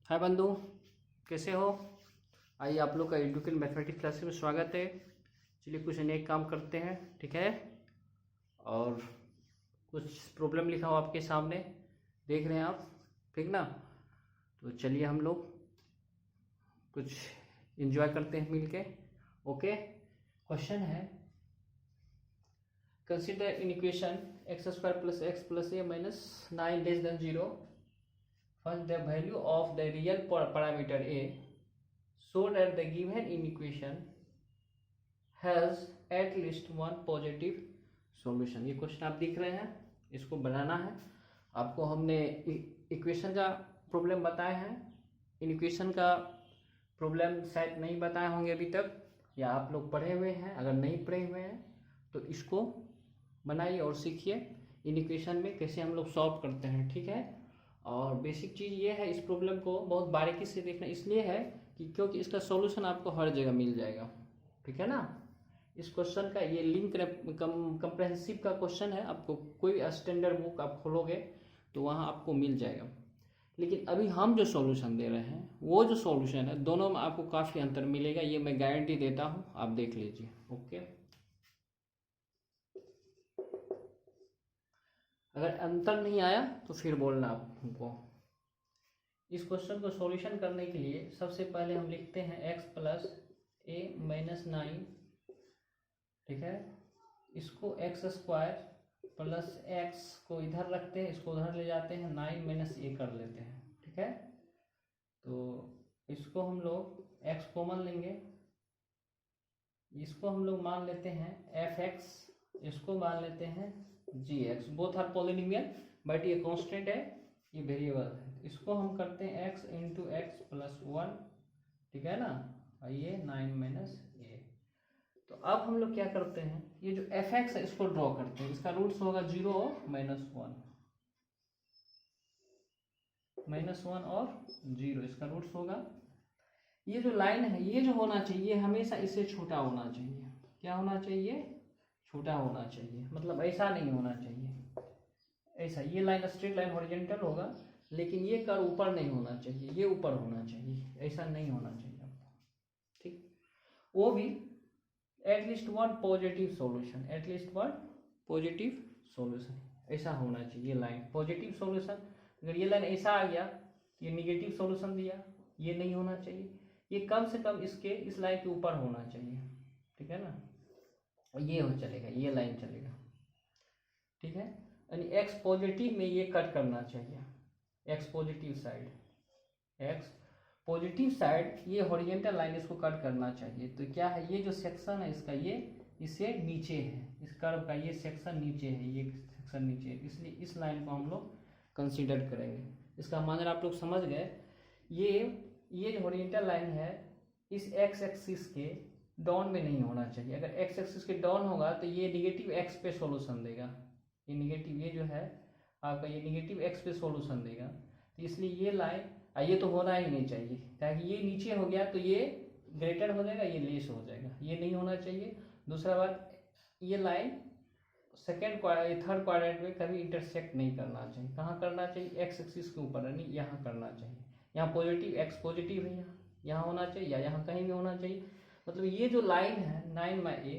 हाय बंधु, कैसे हो? आइए आप लोग का एजुकेशन मैथमेटिक्स क्लासेस में स्वागत है। चलिए कुछ नए काम करते हैं, ठीक है। और कुछ प्रॉब्लम लिखा हो आपके सामने, देख रहे हैं आप, ठीक ना। तो चलिए हम लोग कुछ एंजॉय करते हैं मिलके। ओके, क्वेश्चन है, consider in equation x square plus x plus A minus 9 less than 0. Find the value of the real parameter a so that the given inequation has at least one positive solution. ये question आप देख रहे हैं, इसको बनाना है आपको। हमने equation का प्रॉब्लम बताए हैं, इक्वेशन का प्रॉब्लम शायद नहीं बताए होंगे अभी तक, या आप लोग पढ़े हुए हैं। अगर नहीं पढ़े हुए हैं तो इसको बनाइए और सीखिए इन इक्वेशन में कैसे हम लोग सॉल्व करते हैं, ठीक है। और बेसिक चीज़ ये है, इस प्रॉब्लम को बहुत बारीकी से देखना इसलिए है कि क्योंकि इसका सॉल्यूशन आपको हर जगह मिल जाएगा, ठीक है ना। इस क्वेश्चन का ये लिंक कंप्रेहेंसिव का क्वेश्चन है, आपको कोई स्टैंडर्ड बुक आप खोलोगे तो वहाँ आपको मिल जाएगा। लेकिन अभी हम जो सॉल्यूशन दे रहे हैं, वो जो सॉल्यूशन है, दोनों में आपको काफ़ी अंतर मिलेगा, ये मैं गारंटी देता हूँ, आप देख लीजिए। ओके, अगर अंतर नहीं आया तो फिर बोलना आप हमको। इस क्वेश्चन को सॉल्यूशन करने के लिए सबसे पहले हम लिखते हैं x प्लस ए माइनस 9, ठीक है। इसको एक्स स्क्वायर प्लस एक्स को इधर रखते हैं, इसको उधर ले जाते हैं, 9 माइनस ए कर लेते हैं, ठीक है। तो इसको हम लोग x कॉमन लेंगे, इसको हम लोग मान लेते हैं एफ एक्स, इसको मान लेते हैं G x. Both are polynomial but ये कांस्टेंट है, ये वेरिएबल है। इसको हम करते हैं x इंटू एक्स प्लस 1, ठीक है ना। और ये 9 माइनस ए। तो अब हम लोग क्या करते हैं, ये जो एफ एक्स है इसको ड्रॉ करते हैं। इसका रूट्स होगा 0 और -1, -1 और 0, इसका रूट्स होगा। ये जो लाइन है, ये जो होना चाहिए हमेशा इससे छोटा होना चाहिए। क्या होना चाहिए? छोटा होना चाहिए, मतलब ऐसा नहीं होना चाहिए, ऐसा। ये लाइन स्ट्रेट लाइन हॉरिजॉन्टल होगा, लेकिन ये कर्व ऊपर नहीं होना चाहिए, ये ऊपर होना चाहिए, ऐसा नहीं होना चाहिए आपको, ठीक। वो भी at least one positive solution, at least one positive solution, ऐसा होना चाहिए लाइन पॉजिटिव सॉल्यूशन। अगर ये लाइन ऐसा आ गया, ये निगेटिव सॉल्यूशन दिया, ये नहीं होना चाहिए। ये कम से कम इसके इस लाइन के ऊपर होना चाहिए, ठीक है ना। ये हो चलेगा, ये लाइन चलेगा, ठीक है। यानी एक्स पॉजिटिव में ये कट करना चाहिए, x positive side, x positive side, ये हॉरिजॉन्टल लाइन इसको कट करना चाहिए। तो क्या है, ये जो सेक्शन है इसका, ये इससे नीचे है, इस कर्व का ये सेक्शन नीचे है, ये सेक्शन नीचे है, इसलिए इस लाइन को हम लोग कंसीडर करेंगे। इसका माने आप लोग समझ गए। ये जो हॉरिजॉन्टल लाइन है, इस एक्स एक्सिस के डाउन में नहीं होना चाहिए। अगर एक्स एक्सिस के डाउन होगा तो ये निगेटिव एक्स पे सॉल्यूशन देगा, ये निगेटिव, ये जो है आपका, ये निगेटिव एक्स पे सॉल्यूशन देगा। तो इसलिए ये लाइन, ये तो होना ही नहीं चाहिए, ताकि ये नीचे हो गया तो ये ग्रेटर हो जाएगा, ये लेस हो जाएगा, ये नहीं होना चाहिए। दूसरा बात, ये लाइन सेकेंड थर्ड क्वाड्रेंट में कभी इंटरसेक्ट नहीं करना चाहिए। कहाँ करना चाहिए? एक्स एक्सिस के ऊपर, यानी यहाँ करना चाहिए। यहाँ पॉजिटिव, एक्स पॉजिटिव है, यहाँ होना चाहिए, या यहाँ कहीं भी होना चाहिए। मतलब ये जो लाइन है 9 में ए,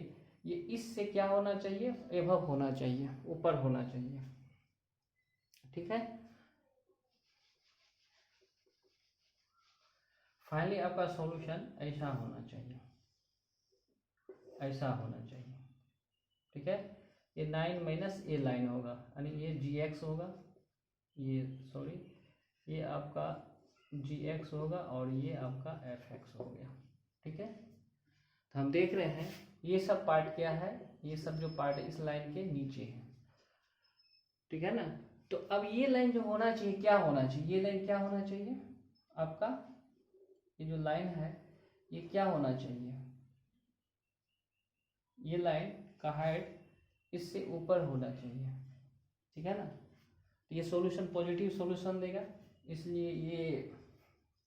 ये इससे क्या होना चाहिए? एबव होना चाहिए, ऊपर होना चाहिए, ठीक है। फाइनली आपका सॉल्यूशन ऐसा होना चाहिए, ऐसा होना चाहिए, ठीक है। ये 9 माइनस ए लाइन होगा, यानी ये जी एक्स होगा, ये सॉरी, ये आपका जी एक्स होगा, और ये आपका एफ एक्स हो गया, ठीक है। तो हम देख रहे हैं ये सब पार्ट क्या है, ये सब जो पार्ट है इस लाइन के नीचे है, ठीक है ना। तो अब ये लाइन जो होना चाहिए, क्या होना चाहिए? ये लाइन क्या होना चाहिए आपका? ये जो लाइन है ये क्या होना चाहिए? ये लाइन का हाइट इससे ऊपर होना चाहिए, ठीक है ना। तो ये सॉल्यूशन पॉजिटिव सॉल्यूशन देगा, इसलिए ये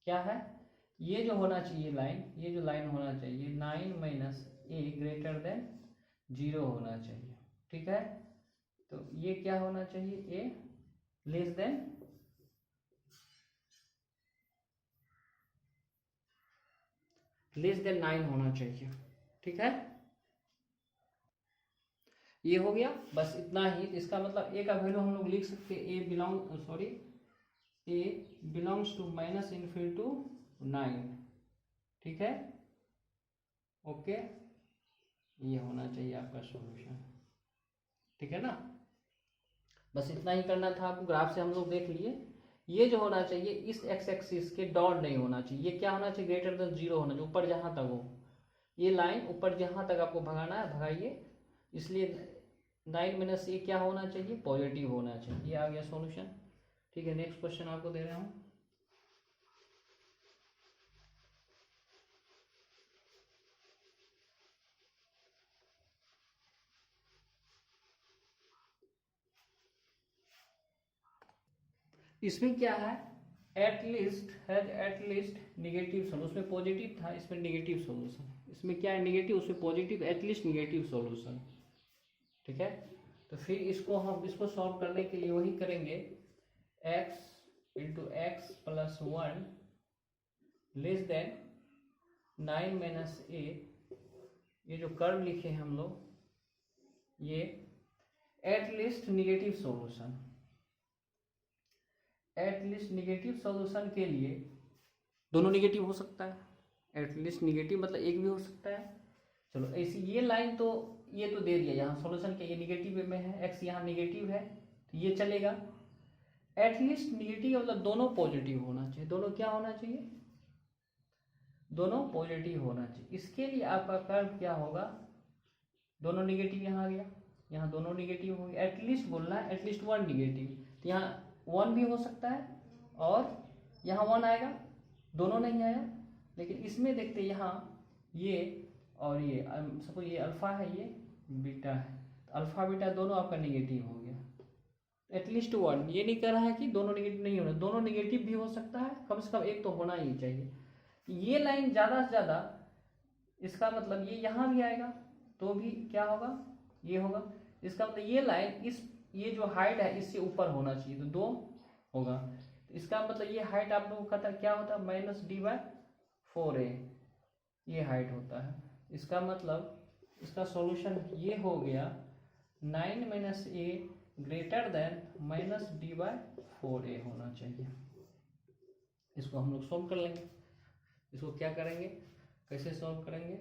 क्या है, ये जो होना चाहिए लाइन, ये जो लाइन होना चाहिए 9 माइनस ए ग्रेटर देन 0 होना चाहिए, ठीक है। तो ये क्या होना चाहिए? ए लेस देन लेस देन 9 होना चाहिए। ठीक है, ये हो गया, बस इतना ही। इसका मतलब ए का वैल्यू हम लोग लिख सकते हैं, A belongs to minus infinity to 9। ठीक है, ओके, ये होना चाहिए आपका सॉल्यूशन। ठीक है ना, बस इतना ही करना था आपको। ग्राफ से हम लोग देख लिए, ये जो होना चाहिए इस एक्स एक्सिस के डॉट नहीं होना चाहिए, ये क्या होना चाहिए, ग्रेटर देन 0 होना चाहिए, ऊपर जहां तक हो। ये लाइन ऊपर जहां तक आपको भगाना है भगाइए, इसलिए 9 माइनस ए क्या होना चाहिए, पॉजिटिव होना चाहिए। ये आ गया सॉल्यूशन। ठीक है, नेक्स्ट क्वेश्चन आपको दे रहा हूँ। इसमें क्या है, एटलीस्ट निगेटिव सोल्यूशन, उसमें पॉजिटिव था, इसमें निगेटिव सोल्यूशन। इसमें क्या है, निगेटिव, उसमें पॉजिटिव, एटलीस्ट निगेटिव सोल्यूशन। ठीक है, तो फिर इसको सॉल्व करने के लिए वही करेंगे, x into x plus 1 less than 9 minus A. ये जो कर्व लिखे हैं हम लोग, ये at least negative solution. At least negative solution के लिए दोनों निगेटिव हो सकता है, एटलीस्ट निगेटिव मतलब एक भी हो सकता है। चलो ऐसी ये लाइन तो ये तो दे दिया यहाँ सॉल्यूशन के, ये निगेटिव में है, एक्स यहाँ निगेटिव है तो ये चलेगा। एटलीस्ट निगेटिव मतलब दोनों पॉजिटिव होना चाहिए। दोनों क्या होना चाहिए, दोनों पॉजिटिव होना चाहिए। इसके लिए आपका कर्व क्या होगा, दोनों निगेटिव यहाँ आ गया, यहाँ दोनों निगेटिव हो गया। एटलीस्ट बोलना है, एटलीस्ट 1 निगेटिव, तो यहाँ 1 भी हो सकता है और यहाँ 1 आएगा, दोनों नहीं आया। लेकिन इसमें देखते यहाँ ये और ये, सपोज ये अल्फा है, ये बीटा है, तो अल्फा बीटा दोनों आपका निगेटिव हो गया। एटलीस्ट 1, ये नहीं कह रहा है कि दोनों निगेटिव नहीं होना, दोनों निगेटिव भी हो सकता है, कम से कम एक तो होना ही चाहिए। ये लाइन ज़्यादा से ज़्यादा, इसका मतलब ये यहाँ भी आएगा तो भी क्या होगा, ये होगा। इसका मतलब ये लाइन ये जो हाइट है इससे ऊपर होना चाहिए, तो 2 होगा। तो इसका मतलब ये हाइट आप लोगों का क्या होता है, -d/4a, ये हाइट होता है। इसका मतलब इसका सॉल्यूशन ये हो गया, 9 माइनस ए ग्रेटर देन -d/4a होना चाहिए। इसको हम लोग सॉल्व कर लेंगे। इसको क्या करेंगे, कैसे सॉल्व करेंगे,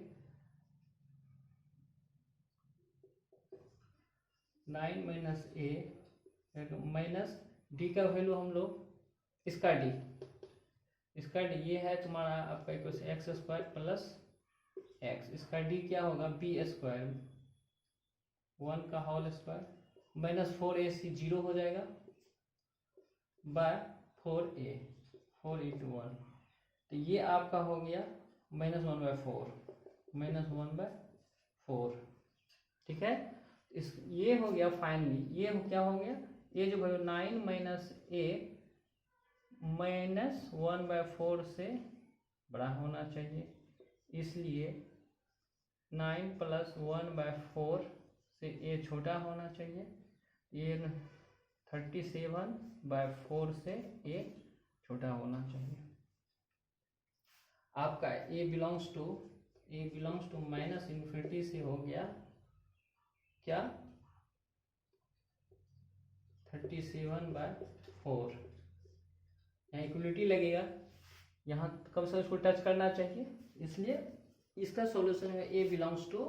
9 माइनस ए माइनस डी का वैल्यू हम लोग, इसका डी ये है तुम्हारा आपका इक्वेशन x² प्लस एक्स, इसका डी क्या होगा, b² 1 का होल स्क्वायर -4ac 0 हो जाएगा बाय 4a, 4 × 1, तो ये आपका हो गया -1/4, -1/4। ठीक है, ये हो गया फाइनली, ये क्या हो गया, ये जो 9 माइनस ए -1/4 से बड़ा होना चाहिए, इसलिए 9 + 1/4 से ए छोटा होना चाहिए। ये 37/4 से ए छोटा होना चाहिए। आपका ए बिलोंग्स टू -∞ से हो गया क्या, 37/4। यहाँ इक्वलिटी लगेगा, यहाँ कम से कम इसको टच करना चाहिए, इसलिए इसका सॉल्यूशन है ए बिलोंग्स टू,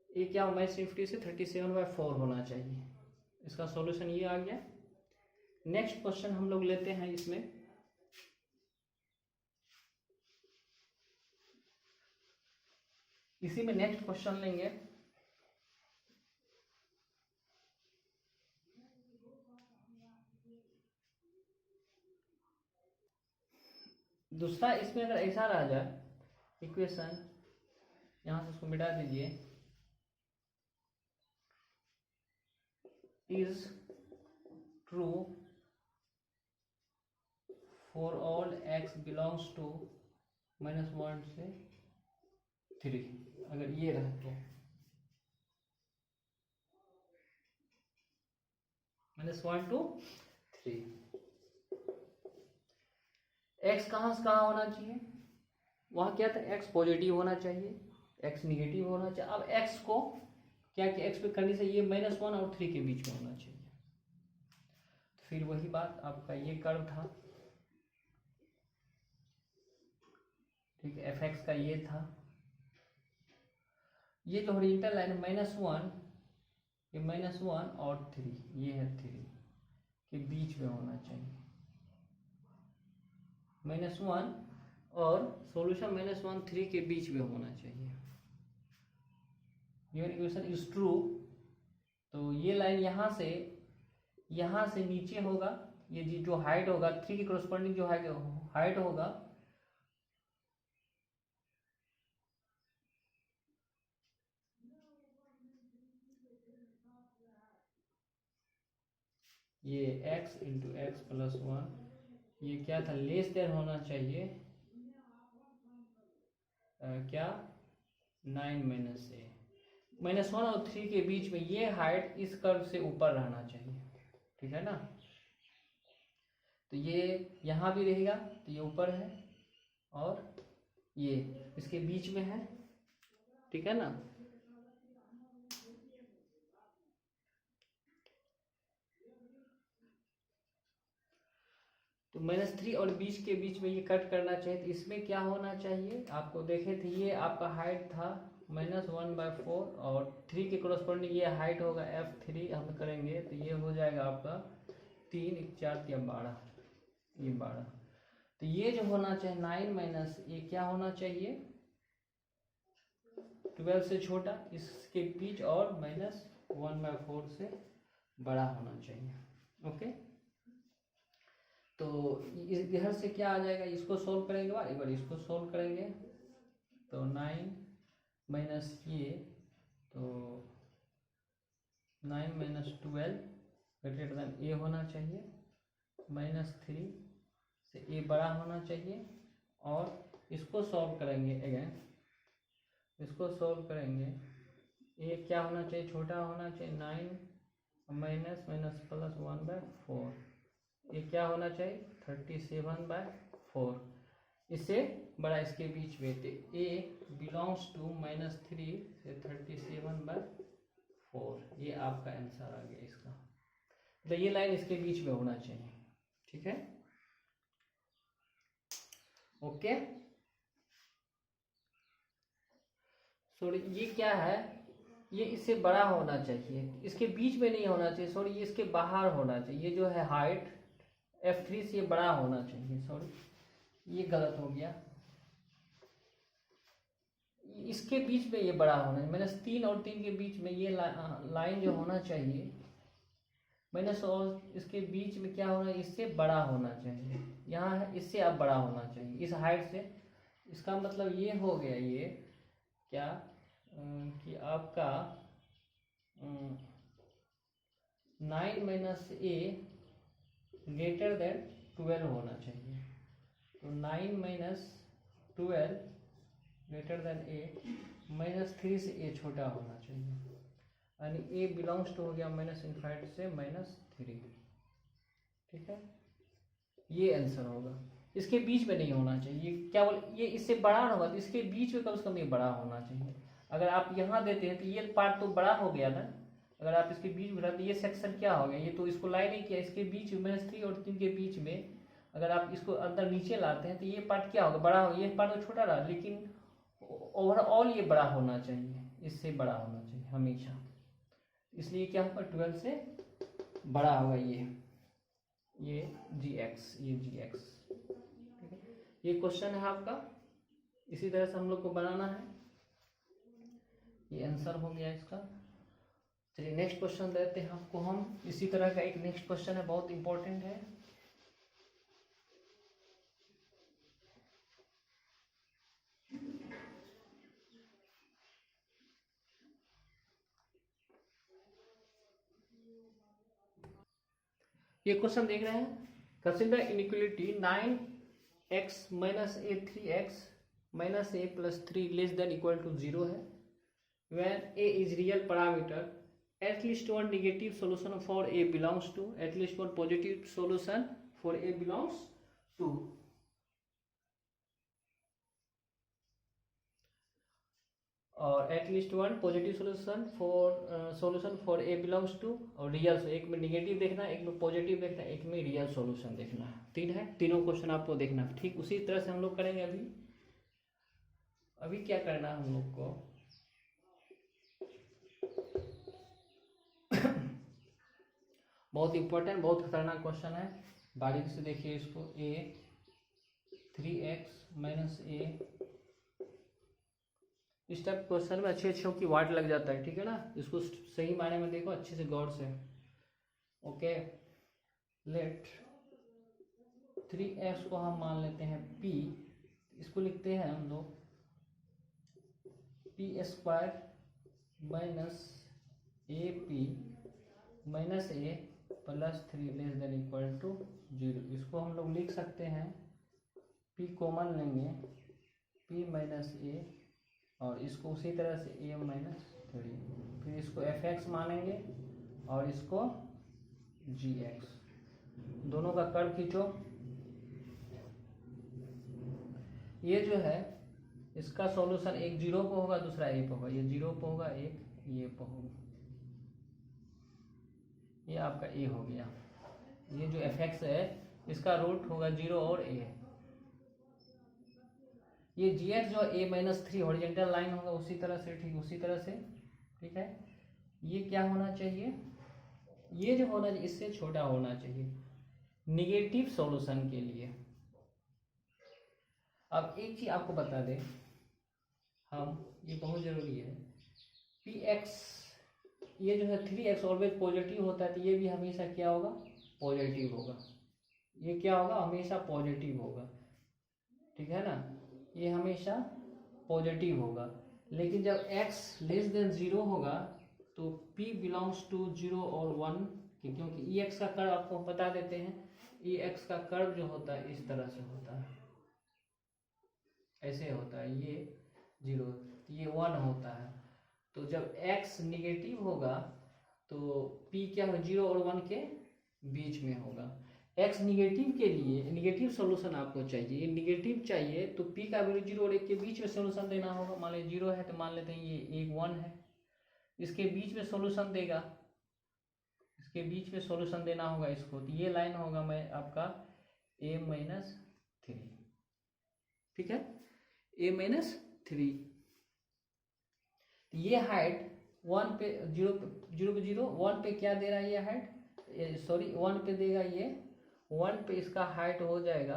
ए क्या हो, -∞ से 37/4 होना चाहिए। इसका सॉल्यूशन ये आ गया। नेक्स्ट क्वेश्चन हम लोग लेते हैं, इसमें इसी में नेक्स्ट क्वेश्चन लेंगे। दूसरा, इसमें अगर ऐसा रह जाए इक्वेशन, यहां से उसको मिटा दीजिए, is true for all x belongs to -1 से 3, अगर ये रहे तो -1 to 3, x कहाँ से कहाँ होना चाहिए, वहाँ क्या था, एक्स पॉजिटिव होना चाहिए, एक्स निगेटिव होना चाहिए। अब एक्स को क्या कि एक्स पे करने से ये -1 और 3 के बीच में होना चाहिए। तो फिर वही बात, आपका ये कर्व था, ठीक है, एफ एक्स का ये था, ये जो हॉरिजॉन्टल लाइन -1, ये -1 और 3, ये है 3 के बीच में होना चाहिए, -1 और सॉल्यूशन -1 3 के बीच में होना चाहिए। Given equation is true. तो ये लाइन यहाँ से नीचे होगा, ये जो हाइट होगा 3 की कोरस्पॉन्डिंग जो हाइट होगा, ये x × x+1, ये क्या था, लेस देन होना चाहिए क्या 9 - -1 और 3 के बीच में ये हाइट इस कर्व से ऊपर रहना चाहिए, ठीक है ना। तो ये यहाँ भी रहेगा, तो ये ऊपर है और ये इसके बीच में है, ठीक है ना। तो -3 और 20 के बीच में ये कट करना चाहिए। तो इसमें क्या होना चाहिए, आपको देखे थे, ये आपका हाइट था -1/4 और 3 के कोरस्पॉन्डिंग ये हाइट होगा f3, हम करेंगे तो ये हो जाएगा आपका 3 × 4 = 12, ये 12। तो ये जो होना चाहिए 9 - ये क्या होना चाहिए, 12 से छोटा, इसके बीच, और -1/4 से बड़ा होना चाहिए। ओके, तो इधर से क्या आ जाएगा, इसको सोल्व करेंगे, एक बार इसको सोल्व करेंगे, तो 9 - ये, तो 9 - 12 > a होना चाहिए, -3 से a बड़ा होना चाहिए, और इसको सॉल्व करेंगे अगेन, इसको सॉल्व करेंगे, a क्या होना चाहिए, छोटा होना चाहिए, 9 - +1/4, ये क्या होना चाहिए 37/4, इससे बड़ा इसके बीच में, तो a बिलोंग्स टू -3 से 37/4, ये आपका आंसर आ गया इसका। तो ये लाइन इसके बीच में होना चाहिए, ठीक है, ओके। सॉरी, ये क्या है, ये इससे बड़ा होना चाहिए, इसके बीच में नहीं होना चाहिए, सॉरी, ये इसके बाहर होना चाहिए, ये जो है हाइट f3 से बड़ा होना चाहिए, सॉरी ये गलत हो गया, इसके बीच में ये बड़ा होना है, -3 और 3 के बीच में ये लाइन जो होना चाहिए, माइनस और इसके बीच में क्या होना है, इससे बड़ा होना चाहिए, यहाँ है इससे अब बड़ा होना चाहिए, इस हाइट से। इसका मतलब ये हो गया, ये क्या कि आपका 9 - a ग्रेटर देन 12 होना चाहिए, तो 9 - 12 ग्रेटर देन a, -3 से a छोटा होना चाहिए, यानी a बिलोंग्स टू हो गया -∞ से -3, ठीक है, ये आंसर होगा। इसके बीच में नहीं होना चाहिए, क्या बोल, ये इससे बड़ा होगा तो इसके बीच में कम से कम ये बड़ा होना चाहिए। अगर आप यहाँ देते हैं तो ये पार्ट तो बड़ा हो गया ना, अगर आप इसके बीच में रहते, ये सेक्शन क्या हो गया, ये तो इसको लाइन नहीं किया, इसके बीच में -3 और 3 के बीच में अगर आप इसको अंदर नीचे लाते हैं तो ये पार्ट क्या होगा, बड़ा होगा, ये पार्ट तो छोटा रहा, लेकिन ओवरऑल ये बड़ा होना चाहिए, इससे बड़ा होना चाहिए हमेशा, इसलिए क्या होगा 12 से बड़ा होगा ये gx, ये gx, ठीक है। ये क्वेश्चन है आपका, इसी तरह से हम लोग को बनाना है, ये आंसर हो गया इसका। चलिए नेक्स्ट क्वेश्चन देते हैं आपको हम, इसी तरह का एक नेक्स्ट क्वेश्चन है, बहुत इंपॉर्टेंट है। ये क्वेश्चन देख रहे हैं, consider inequality 9x - a 3x - a + 3 less than equal to 0 है, when a is real parameter, at least one negative solution for a belongs to, at least one positive solution for a belongs to। और at least one positive solution for a belongs to, और real, एक में negative देखना, एक में positive देखना, एक में रियल सॉल्यूशन देखना है। 3 है, तीनों क्वेश्चन आपको देखना है। ठीक उसी तरह से हम लोग करेंगे। अभी क्या करना है हम लोग को, बहुत इंपॉर्टेंट, बहुत खतरनाक क्वेश्चन है, बारीक से देखिए इसको। ए 3x माइनस ए, इस टाइप क्वेश्चन में अच्छे अच्छों की वाट लग जाता है, ठीक है ना। इसको सही मायने में देखो अच्छे से, गौर से। ओके, लेट 3x को हम मान लेते हैं p, इसको लिखते हैं हम लोग p² minus a p minus a plus 3 less than equal to 0। इसको हम लोग लिख सकते हैं, p कॉमन लेंगे, p माइनस ए, और इसको उसी तरह से a माइनस 3, फिर इसको fx मानेंगे और इसको gx। दोनों का कर्व खींचो। ये जो है इसका सॉल्यूशन एक 0 पे होगा, दूसरा a पे होगा। ये 0 पे होगा, एक ये पे होगा। ये आपका a हो गया। ये जो fx है इसका रूट होगा 0 और a। ये gx जो a माइनस 3 हॉरिजॉन्टल लाइन होगा, उसी तरह से, ठीक उसी तरह से, ठीक है। ये क्या होना चाहिए, ये जो होना चाहिए इससे छोटा होना चाहिए निगेटिव सॉल्यूशन के लिए। अब एक चीज आपको बता दें हम, ये बहुत जरूरी है, px ये जो है 3x ऑलवेज पॉजिटिव होता है, तो ये भी हमेशा क्या होगा, पॉजिटिव होगा। ये क्या होगा, हमेशा पॉजिटिव होगा, ठीक है ना। ये हमेशा पॉजिटिव होगा। लेकिन जब x लेस देन 0 होगा तो p बिलोंग्स टू 0 और 1, क्योंकि ex का कर्व आपको बता देते हैं, ex का कर्व जो होता है इस तरह से होता है, ऐसे होता है। ये 0, ये 1 होता है। तो जब x निगेटिव होगा तो p क्या होगा, 0 और 1 के बीच में होगा। x निगेटिव के लिए निगेटिव सॉल्यूशन आपको चाहिए, निगेटिव चाहिए तो p का वैल्यू 0 और 1 के बीच में सॉल्यूशन देना होगा। मान लीजिए 0 है तो मान लेते हैं ये 1 है, इसके बीच में सॉल्यूशन देगा, इसके बीच में सॉल्यूशन देना होगा इसको। तो ये लाइन होगा मैं आपका a माइनस 3, ठीक है, a माइनस 3। ये हाइट 1 पे 0 पे 0 1 पे क्या दे रहा है, ये हाइट, सॉरी 1 पे देगा, ये 1 पे इसका हाइट हो जाएगा,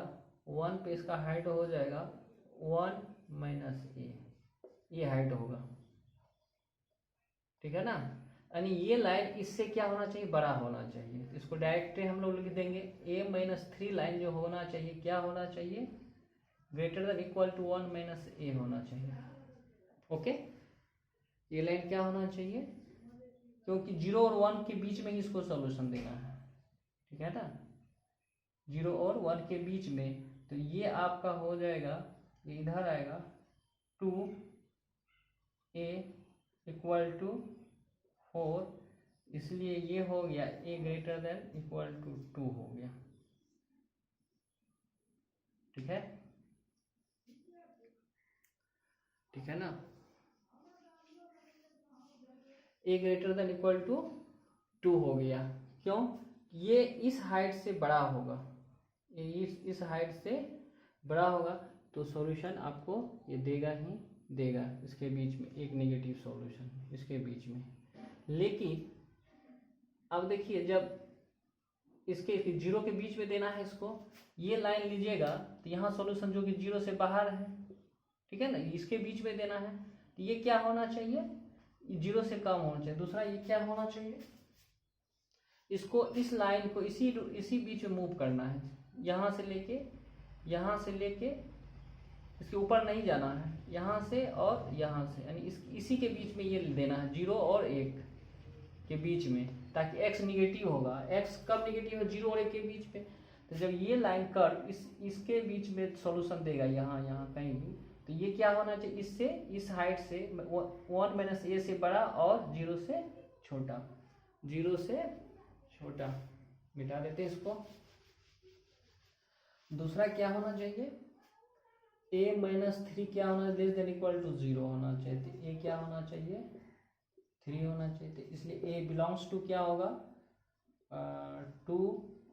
1 पे इसका हाइट हो जाएगा 1 माइनस ए, ये हाइट होगा, ठीक है ना। यानी ये लाइन इससे क्या होना चाहिए, बड़ा होना चाहिए। इसको डायरेक्ट हम लोग लिख देंगे, a माइनस 3 लाइन जो होना चाहिए क्या होना चाहिए, greater than equal to 1 minus A होना चाहिए। ओके, ये लाइन क्या होना चाहिए, क्योंकि 0 और 1 के बीच में इसको सॉल्यूशन देना है, ठीक है ना, 0 और 1 के बीच में। तो ये आपका हो जाएगा, ये इधर आएगा 2a इक्वल टू 4, इसलिए ये हो गया a greater than equal to 2 हो गया, ठीक है, ठीक है ना। a greater than equal to 2 हो गया, क्यों, ये इस हाइट से बड़ा होगा, ये इस हाइट से बड़ा होगा, तो सॉल्यूशन आपको ये देगा ही देगा, इसके बीच में एक नेगेटिव सॉल्यूशन इसके बीच में। लेकिन अब देखिए, जब इसके 0 के बीच में देना है इसको, ये लाइन लीजिएगा तो यहाँ सॉल्यूशन जो कि 0 से बाहर है, ठीक है ना, इसके बीच में देना है, तो ये क्या होना चाहिए, 0 से कम होना चाहिए। दूसरा ये क्या होना चाहिए, इसको इस लाइन को इसी बीच में मूव करना है, यहाँ से लेके इसके ऊपर नहीं जाना है, यहाँ से और यहाँ से, यानी इसी के बीच में ये देना है, 0 और 1 के बीच में, ताकि x निगेटिव होगा। x कब निगेटिव है, 0 और 1 के बीच में। तो जब ये लाइन कर्व इसके बीच में सॉल्यूशन देगा, यहाँ कहीं भी, तो ये क्या होना चाहिए, इससे इस हाइट से 1 माइनस ए से बड़ा और 0 से छोटा, 0 से छोटा, मिटा देते हैं इसको। दूसरा क्या होना चाहिए, a माइनस 3 क्या होना, लेस देन इक्वल टू 0 होना चाहिए। तो a क्या होना चाहिए, 3 होना चाहिए। तो इसलिए a बिलोंग्स टू क्या होगा, 2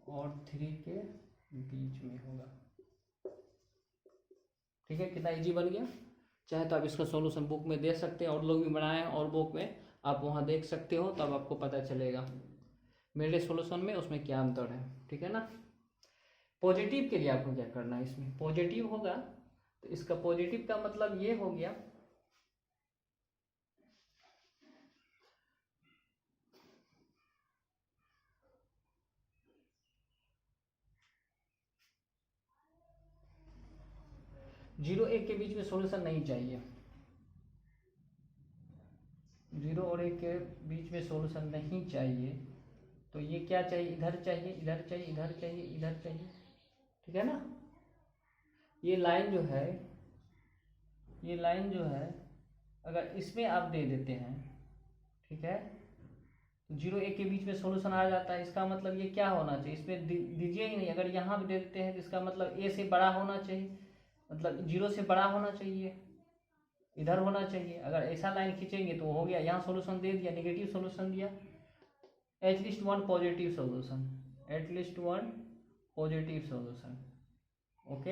और 3 के बीच में होगा। ठीक है, कितना इजी बन गया। चाहे तो आप इसका सॉल्यूशन बुक में दे सकते हैं, और लोग भी बनाए हैं, और बुक में आप वहाँ देख सकते हो, तब आपको पता चलेगा मेरे सॉल्यूशन में उसमें क्या अंतर है। ठीक है ना। पॉजिटिव के लिए आपको क्या करना है, इसमें पॉजिटिव होगा तो इसका पॉजिटिव का मतलब ये हो गया, जीरो एक के बीच में सॉल्यूशन नहीं चाहिए, 0 और 1 के बीच में सॉल्यूशन नहीं चाहिए। तो ये क्या चाहिए, इधर चाहिए, इधर चाहिए, इधर चाहिए, इधर चाहिए। ठीक है ना। ये लाइन जो है, ये लाइन जो है, अगर इसमें आप दे देते हैं, ठीक है, तो 0 1 के बीच में सॉल्यूशन आ जाता है। इसका मतलब ये क्या होना चाहिए, इसमें दीजिए ही नहीं। अगर यहाँ भी दे देते हैं तो इसका मतलब a से बड़ा होना चाहिए, मतलब 0 से बड़ा होना चाहिए, इधर होना चाहिए। अगर ऐसा लाइन खींचेंगे तो हो गया, यहाँ सॉल्यूशन दे दिया, नेगेटिव सॉल्यूशन दिया। At least one positive solution, at least one positive solution. Okay,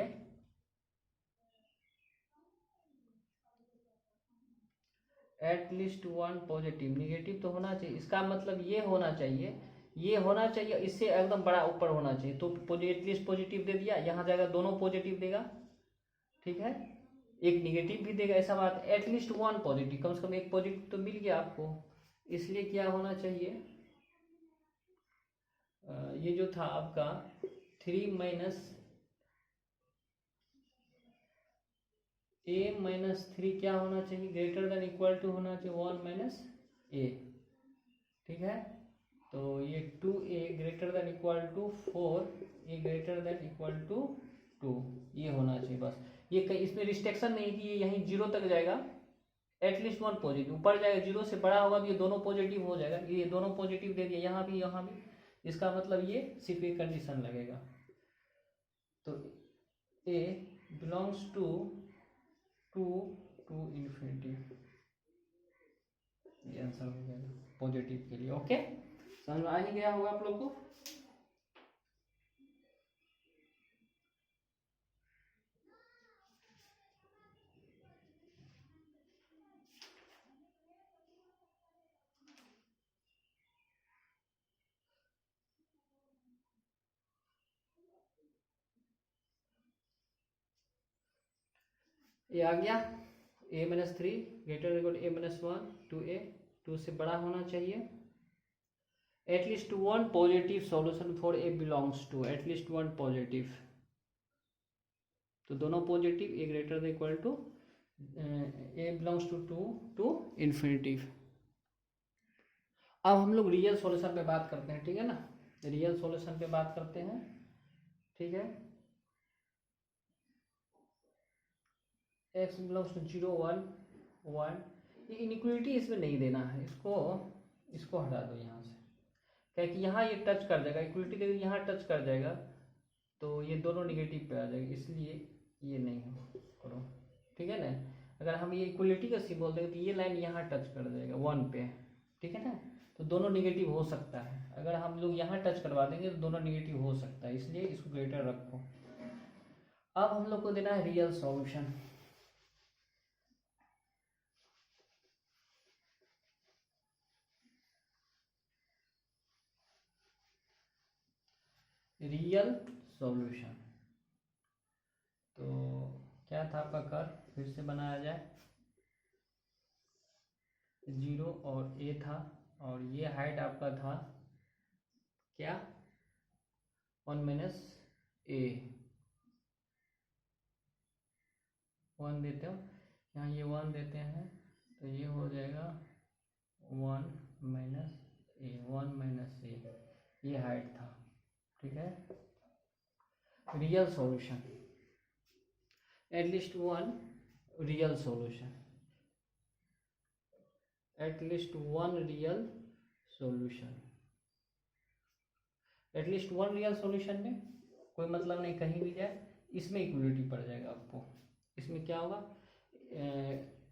at least one positive, negative तो होना चाहिए। इसका मतलब ये होना चाहिए, ये होना चाहिए, इससे एकदम बड़ा ऊपर होना चाहिए। तो एटलीस्ट पॉजिटिव दे दिया, यहाँ जाएगा दोनों पॉजिटिव देगा। ठीक है, एक निगेटिव भी देगा, ऐसा बात। एटलीस्ट वन पॉजिटिव, कम से कम एक पॉजिटिव तो मिल गया आपको। इसलिए क्या होना चाहिए, ये जो था आपका 3 माइनस a माइनस 3 क्या होना चाहिए, ग्रेटर देन इक्वल टू होना चाहिए 1 माइनस a। ठीक है, तो ये 2a greater than equal to 4a greater than equal to 2, ये होना चाहिए बस। ये कहीं इसमें रिस्ट्रिक्शन नहीं कि ये यहीं 0 तक जाएगा, एटलीस्ट वन पॉजिटिव ऊपर जाएगा, 0 से बड़ा होगा तो ये दोनों पॉजिटिव हो जाएगा। ये दोनों पॉजिटिव दे दिया, यहाँ भी यहाँ भी। इसका मतलब ये सिर्फ एक कंडीशन लगेगा। तो a belongs to 2 to infinity, ये आंसर हो जाएगा पॉजिटिव के लिए। ओके, समझ में आ ही गया होगा आप लोग को। ये आ गया, a minus 3 greater equal a minus 1, 2a, 2 से बड़ा होना चाहिए। At least one positive solution for a belongs to, at least one positive, तो दोनों positive, a greater equal to a belongs to infinity. अब हम लोग रियल सॉल्यूशन पे बात करते हैं। ठीक है ना, रियल सॉल्यूशन पे बात करते हैं। ठीक है, x बिलोंग्स टू 0 1 1, ये इनइक्वलिटी इसमें नहीं देना है, इसको हटा दो यहाँ से, क्या कि यहाँ ये टच कर जाएगा, इक्वलिटी दे यहाँ टच कर जाएगा तो ये दोनों निगेटिव पे आ जाएगा, इसलिए ये नहीं हो करो। ठीक है ना, अगर हम ये इक्वलिटी का सिंबल देंगे तो ये लाइन यहाँ टच कर जाएगा 1 पे। ठीक है ना, तो दोनों निगेटिव हो सकता है। अगर हम लोग यहाँ टच करवा देंगे तो दोनों निगेटिव हो सकता है, इसलिए इसको ग्रेटर रखो। अब हम लोग को देना है रियल सॉल्यूशन। रियल सॉल्यूशन तो क्या था आपका कर्व, फिर से बनाया जाए। 0 और a था, और ये हाइट आपका था क्या, 1 माइनस a, 1 देते हो, यहाँ ये 1 देते हैं तो ये हो जाएगा 1 माइनस a, 1 माइनस a, ये हाइट था। ठीक है, real solution, at least one real solution, at least one real solution. At least one real solution में कोई मतलब नहीं, कहीं भी जाए इसमें इक्वलिटी पड़ जाएगा आपको, इसमें क्या होगा,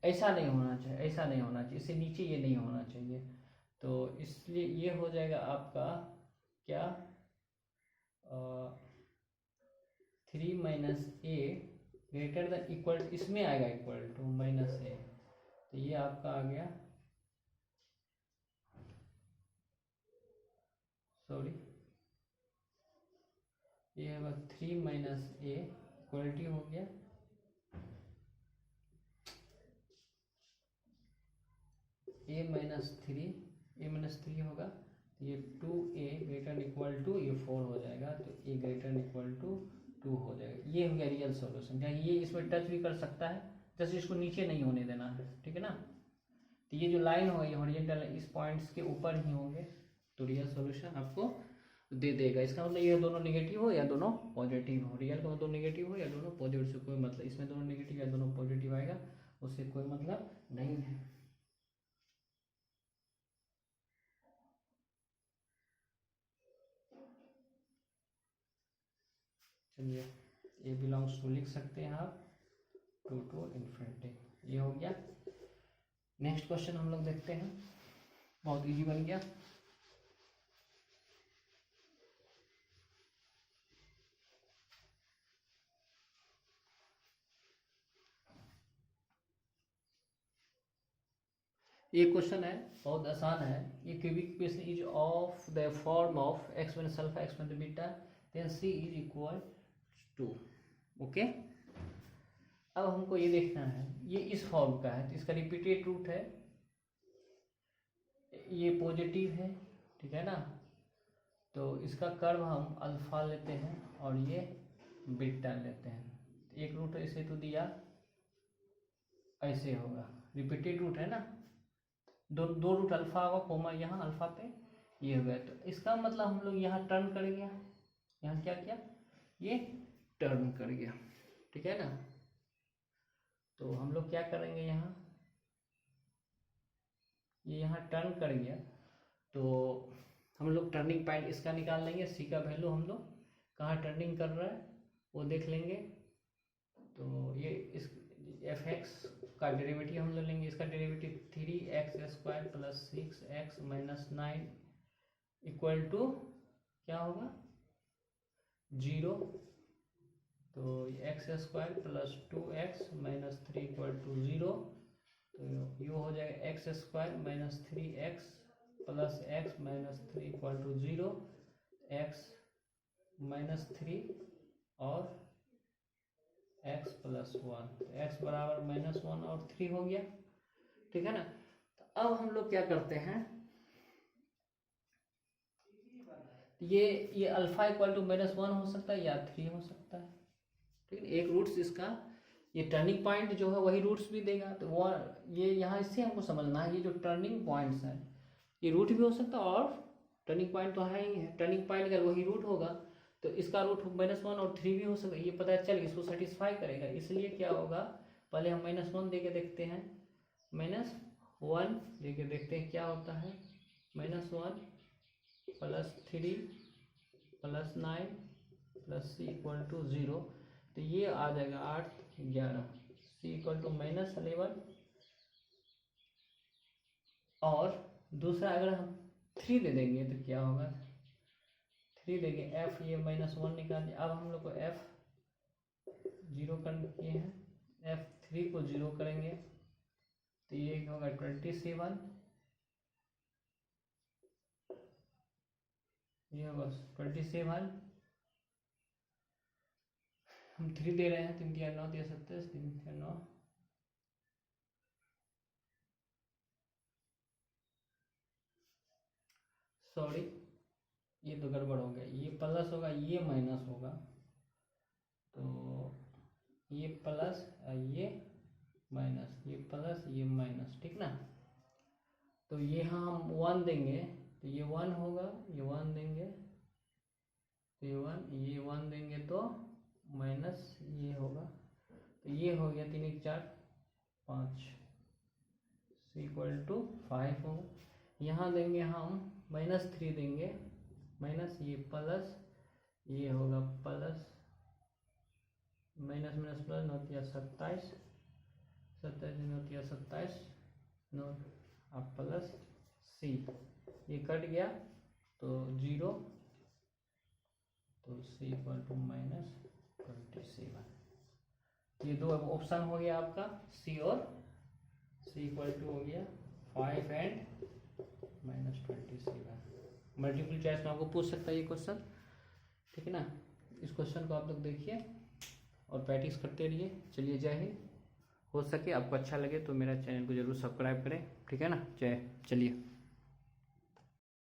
ऐसा नहीं होना चाहिए, ऐसा नहीं होना चाहिए, इससे नीचे ये नहीं होना चाहिए। तो इसलिए ये हो जाएगा आपका क्या, 3 माइनस ए ग्रेटर देन इक्वल, इसमें आएगा इक्वल टू माइनस ए, तो ये आपका आ गया, सॉरी ये होगा 3 माइनस ए इक्वलिटी हो गया ए माइनस थ्री होगा, तो ये 2a ग्रेटर इक्वल टू ये 4 हो जाएगा, तो a ग्रेटर इक्वल टू 2 हो जाएगा। ये हो गया रियल सॉल्यूशन। क्या ये इसमें टच भी कर सकता है, जस्ट इसको नीचे नहीं होने देना है, ठीक है ना। तो ये जो लाइन होगा ये हॉरिजॉन्टल इस पॉइंट्स के ऊपर ही होंगे, तो रियल सॉल्यूशन आपको दे देगा। इसका मतलब ये दोनों नेगेटिव हो या दोनों पॉजिटिव हो, रियल का दोनों नेगेटिव हो या दोनों पॉजिटिव, से कोई मतलब, इसमें दोनों नेगेटिव या दोनों पॉजिटिव आएगा उससे कोई मतलब नहीं है। चलिए ए बिलोंग्स टू लिख सकते हैं आप 2 to इन्फिनिटी, ये हो गया। नेक्स्ट क्वेश्चन हम लोग देखते हैं, बहुत इजी बन गया। ये क्वेश्चन है, बहुत आसान है। ये cubic equation is of the form of x minus alpha x minus beta then c is equal to, okay. अब हमको ये देखना है, ये इस फॉर्म का है तो इसका रिपीटेड रूट है, ये पॉजिटिव है, ठीक है ना। तो इसका कर्व हम अल्फा लेते हैं और ये बीटा लेते हैं। एक रूट ऐसे तो दिया, ऐसे होगा, रिपीटेड रूट है ना, दो रूट अल्फा होगा, कोमा यहाँ अल्फा पे ये हो गया। तो इसका मतलब हम लोग यहाँ टर्न कर गया, यहाँ क्या किया, ये टर्न कर गया, ठीक है ना। तो हम लोग क्या करेंगे, यहाँ ये यहाँ टर्न कर गया, तो हम लोग टर्निंग पॉइंट इसका निकाल लेंगे, सी का वैल्यू हम लोग कहाँ टर्निंग कर रहा है वो देख लेंगे। तो ये इस एफ एक्स का डेरिवेटिव हम ले लेंगे, इसका derivative 3x² plus 6x minus 9 equal to क्या होगा 0। तो x² plus 2x minus 3 equal to 0, तो ये हो जाएगा x² minus 3x plus x minus 3 equal to 0, x minus 3 और x प्लस 1, तो x बराबर -1 और 3 हो गया, ठीक है ना। तो अब हम लोग क्या करते हैं, ये अल्फा इक्वल टू -1 हो सकता है या 3 हो सकता है, ठीक है। एक रूट्स इसका, ये टर्निंग पॉइंट जो है वही रूट्स भी देगा, तो वो ये यहाँ इससे हमको समझना है, ये जो टर्निंग पॉइंट्स हैं ये रूट भी हो सकता है और टर्निंग पॉइंट तो है ही है, टर्निंग पॉइंट अगर वही रूट होगा तो इसका रूट -1 और 3 भी हो सकता है, ये पता चल इसको सेटिस्फाई करेगा। इसलिए क्या होगा, पहले हम -1 दे के देखते हैं, -1 दे के देखते हैं क्या होता है, -1 plus 3 plus 9 plus c equal to 0, तो ये आ जाएगा 8 11, c इक्वल टू -11। और दूसरा अगर हम 3 दे देंगे तो क्या होगा, 3 देंगे f, ये -1 निकाल दिया। अब हम लोग को f 0 कर किए हैं, f3 को 0 करेंगे तो ये होगा 27, ये होगा 27, हम 3 दे रहे हैं, 3 या 9 दे सकते हैं, 3 या 9, सॉरी ये तो गड़बड़ हो गया, ये प्लस होगा ये माइनस होगा, तो ये प्लस ये माइनस, ये प्लस ये माइनस, ठीक ना। तो ये हम 1 देंगे तो ये 1 होगा, ये 1 देंगे तो ये 1 देंगे तो माइनस ये होगा, तो ये हो गया 3 1 4 5, c इक्वल टू 5 होगा। यहाँ देंगे हम -3 देंगे, माइनस ये प्लस, ये होगा प्लस माइनस माइनस प्लस 9 या 27, 27 9 या 27, 9 अब प्लस सी, ये कट गया तो 0, तो सी इक्वल टू -27। ये दो अब ऑप्शन हो गया आपका सी, और सी इक्वल टू हो गया 5 एंड -27। मल्टीपल चॉइस में आपको पूछ सकता है ये क्वेश्चन, ठीक है ना। इस क्वेश्चन को आप लोग देखिए और प्रैक्टिस करते रहिए। चलिए, जय हिंद। हो सके आपको अच्छा लगे तो मेरा चैनल को जरूर सब्सक्राइब करें, ठीक है ना। चलिए।